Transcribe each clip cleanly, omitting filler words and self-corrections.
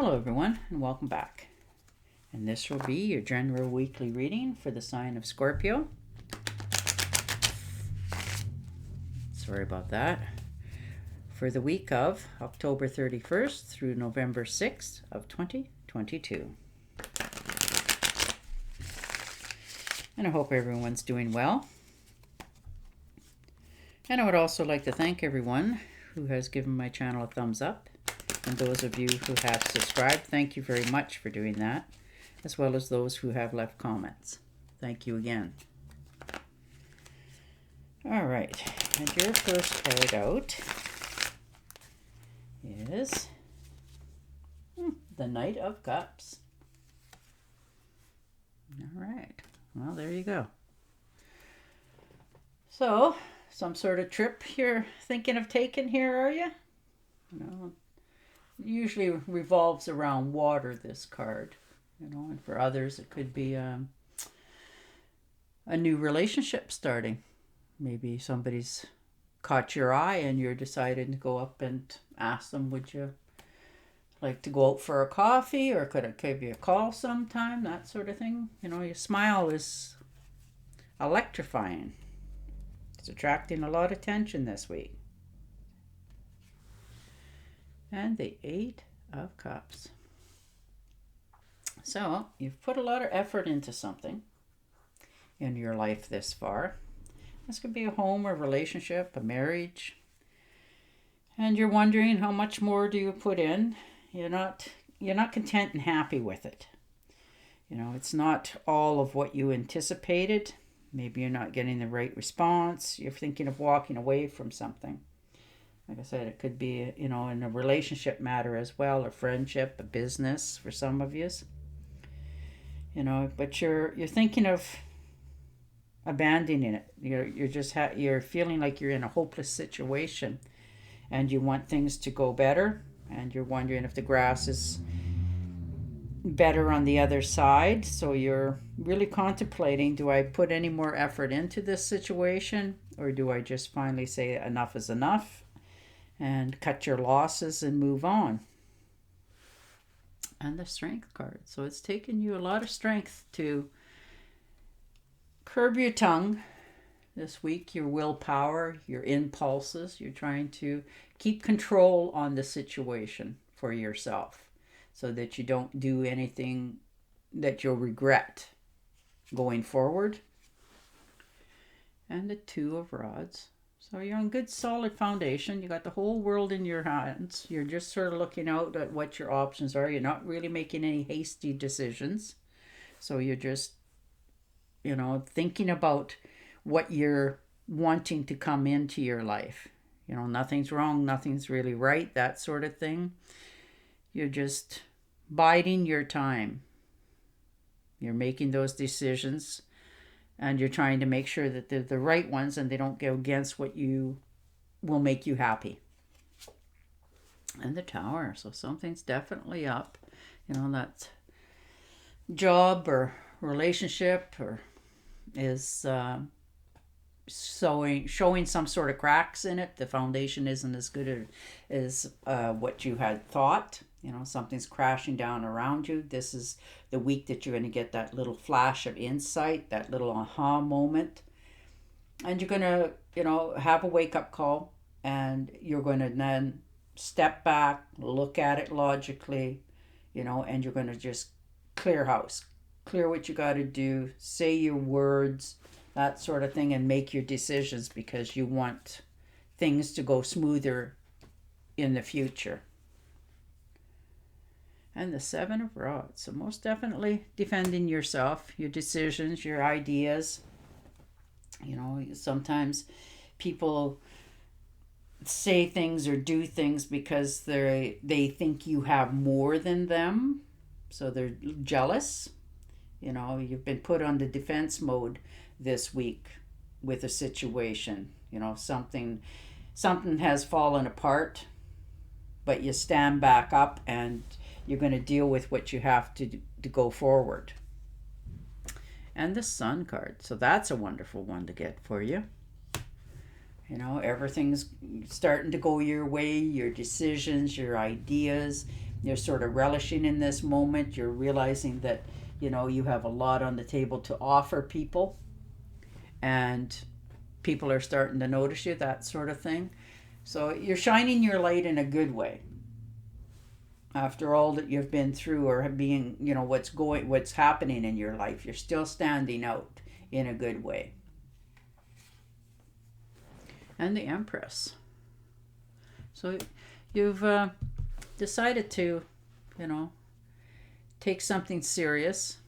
Hello everyone and welcome back. And this will be your general weekly reading for the sign of Scorpio. Sorry about that. For the week of October 31st through November 6th of 2022. And I hope everyone's doing well. And I would also like to thank everyone who has given my channel a thumbs up. And those of you who have subscribed, thank you very much for doing that, as well as those who have left comments. Thank you again. All right, and your first card out is the Knight of Cups. All right, well, there you go. So, some sort of trip you're thinking of taking here, are you? No. Usually revolves around water, this card, and for others it could be a new relationship starting. Maybe somebody's caught your eye and you're deciding to go up and ask them, would you like to go out for a coffee, or could I give you a call sometime, that sort of thing. Your smile is electrifying. It's attracting a lot of attention this week. And the 8 of Cups. So you've put a lot of effort into something in your life this far. This could be a home, a relationship, a marriage. And you're wondering, how much more do you put in? You're not content and happy with it. It's not all of what you anticipated. Maybe you're not getting the right response. You're thinking of walking away from something. Like I said, it could be, in a relationship matter as well, a friendship, a business for some of you. But you're thinking of abandoning it. You're feeling like you're in a hopeless situation, and you want things to go better, and you're wondering if the grass is better on the other side. So you're really contemplating, do I put any more effort into this situation, or do I just finally say enough is enough and cut your losses and move on? And the Strength card. So it's taken you a lot of strength to curb your tongue this week, your willpower, your impulses. You're trying to keep control on the situation for yourself so that you don't do anything that you'll regret going forward. And the 2 of Rods. So you're on good solid foundation. You got the whole world in your hands. You're just sort of looking out at what your options are. You're not really making any hasty decisions. So you're just, thinking about what you're wanting to come into your life. Nothing's wrong, nothing's really right, that sort of thing. You're just biding your time. You're making those decisions. And you're trying to make sure that they're the right ones and they don't go against what will make you happy. And the Tower. So something's definitely up. That job or relationship or is showing some sort of cracks in it. The foundation isn't as good as what you had thought. Something's crashing down around you. This is the week that you're going to get that little flash of insight, that little aha moment. And you're going to, have a wake-up call, and you're going to then step back, look at it logically, and you're going to just clear house. Clear what you got to do, say your words, that sort of thing, and make your decisions because you want things to go smoother in the future. And the 7 of Rods. So most definitely defending yourself, your decisions, your ideas. Sometimes people say things or do things because they think you have more than them. So they're jealous. You've been put on the defense mode this week with a situation. Something has fallen apart, but you stand back up and you're going to deal with what you have to go forward. And the Sun card. So that's a wonderful one to get for you. You know, everything's starting to go your way, your decisions, your ideas, You're sort of relishing in this moment. You're realizing that, you have a lot on the table to offer people, and people are starting to notice you, that sort of thing. So you're shining your light in a good way. After all that you've been through, or being, what's happening in your life, you're still standing out in a good way. And the Empress. So you've decided to, take something serious.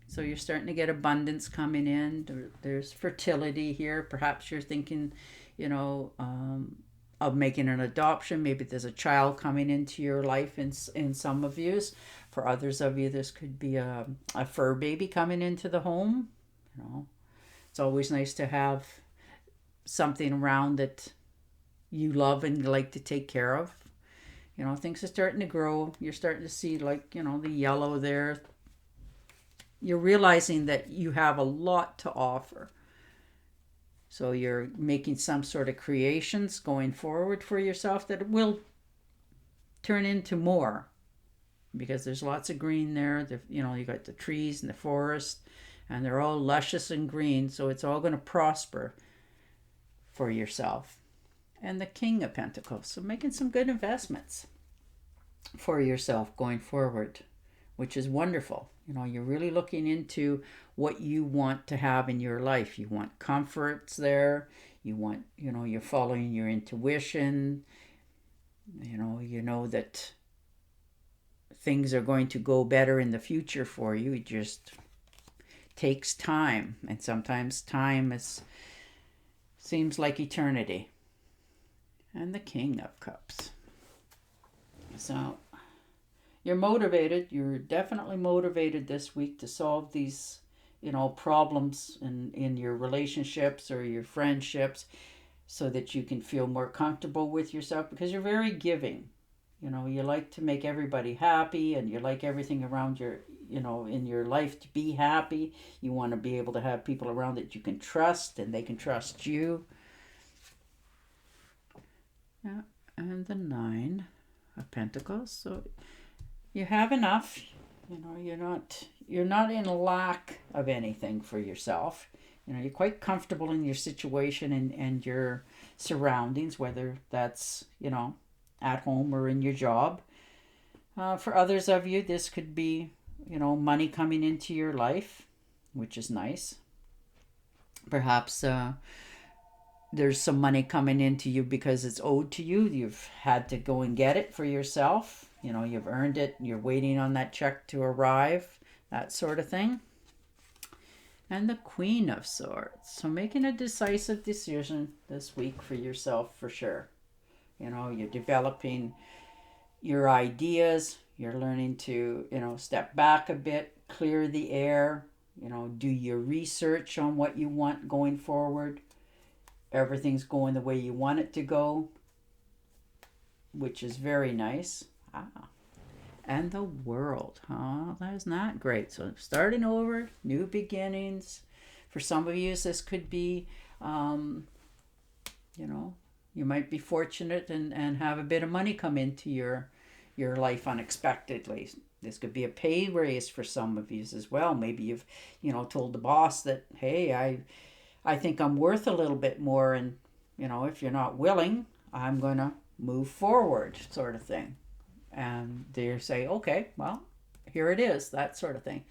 So you're starting to get abundance coming in. There's fertility here. Perhaps you're thinking, of making an adoption. Maybe there's a child coming into your life in some of you. For others of you, this could be a fur baby coming into the home. It's always nice to have something around that you love and you like to take care of. Things are starting to grow. You're starting to see, the yellow there. You're realizing that you have a lot to offer. So you're making some sort of creations going forward for yourself that will turn into more, because there's lots of green there. You got the trees and the forest, and they're all luscious and green. So it's all going to prosper for yourself. And the King of Pentacles. So making some good investments for yourself going forward, which is wonderful. You're really looking into what you want to have in your life. You want comforts there. You want, you're following your intuition. You know that things are going to go better in the future for you. It just takes time. And sometimes time seems like eternity. And the King of Cups. So you're motivated. You're definitely motivated this week to solve these, problems in your relationships or your friendships, so that you can feel more comfortable with yourself, because you're very giving. You like to make everybody happy, and you like everything around your, in your life to be happy. You want to be able to have people around that you can trust, and they can trust you. Yeah, and the Nine of Pentacles. So you have enough. You're not in lack of anything for yourself. You're quite comfortable in your situation and your surroundings, whether that's, at home or in your job. For others of you, this could be, money coming into your life, which is nice. Perhaps there's some money coming into you because it's owed to you. You've had to go and get it for yourself. You've earned it. You're waiting on that check to arrive, that sort of thing. And the Queen of Swords. So making a decisive decision this week for yourself, for sure. You're developing your ideas. You're learning to, step back a bit, clear the air, do your research on what you want going forward. Everything's going the way you want it to go, which is very nice. And the World. That's not great. So starting over, new beginnings. For some of you, this could be, you might be fortunate and have a bit of money come into your life unexpectedly. This could be a pay raise for some of you as well. Maybe you've, told the boss that, hey, I think I'm worth a little bit more, and, if you're not willing, I'm going to move forward, sort of thing. And they say, okay, well, here it is, that sort of thing.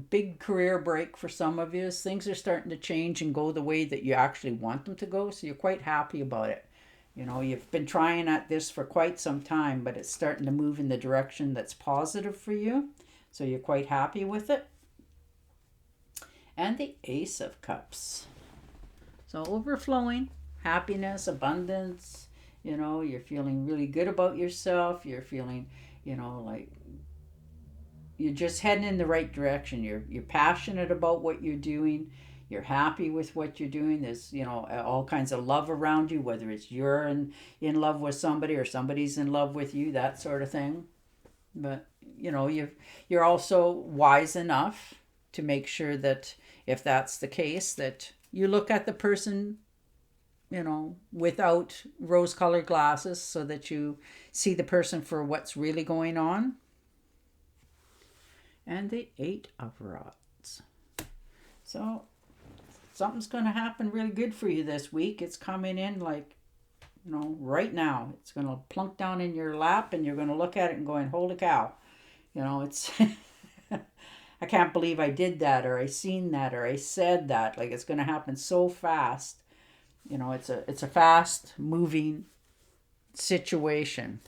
Big career break for some of you. Things are starting to change and go the way that you actually want them to go, so you're quite happy about it. You've been trying at this for quite some time, but it's starting to move in the direction that's positive for you, so you're quite happy with it. And the Ace of Cups. So overflowing, happiness, abundance. You're feeling really good about yourself. You're feeling, like you're just heading in the right direction. You're passionate about what you're doing. You're happy with what you're doing. There's, all kinds of love around you, whether it's you're in love with somebody or somebody's in love with you, that sort of thing. But, you're also wise enough to make sure that if that's the case, that you look at the person, you know, without rose-colored glasses so that you see the person for what's really going on. And the 8 of Rods. So something's going to happen really good for you this week. It's coming in like, you know, right now. It's going to plunk down in your lap and you're going to look at it and going, holy cow. You know, it's, I can't believe I did that, or I seen that, or I said that. Like, it's going to happen so fast. You know, it's a fast moving situation.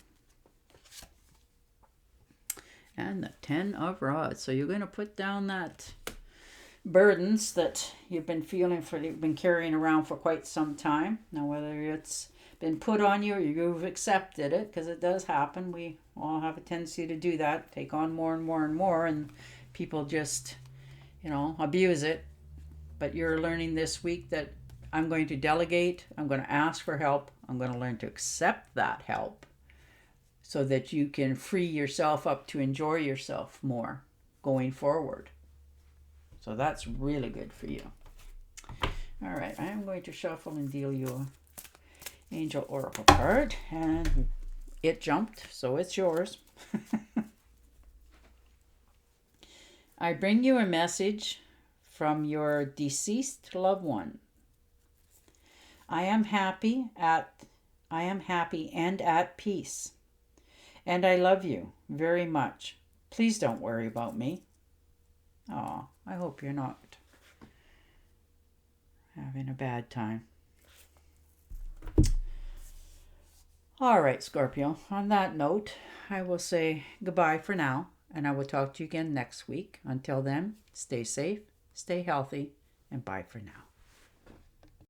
And the 10 of Rods. So you're going to put down that burdens that you've been you've been carrying around for quite some time. Now, whether it's been put on you or you've accepted it, because it does happen. We all have a tendency to do that, take on more and more and more, and people just, you know, abuse it. But you're learning this week that I'm going to delegate, I'm going to ask for help, I'm going to learn to accept that help so that you can free yourself up to enjoy yourself more going forward. So that's really good for you. All right, I am going to shuffle and deal you an Angel Oracle card, and it jumped, so it's yours. I bring you a message from your deceased loved one. I am happy and at peace, and I love you very much. Please don't worry about me. Oh, I hope you're not having a bad time. All right, Scorpio, on that note, I will say goodbye for now, and I will talk to you again next week. Until then, stay safe, stay healthy, and bye for now.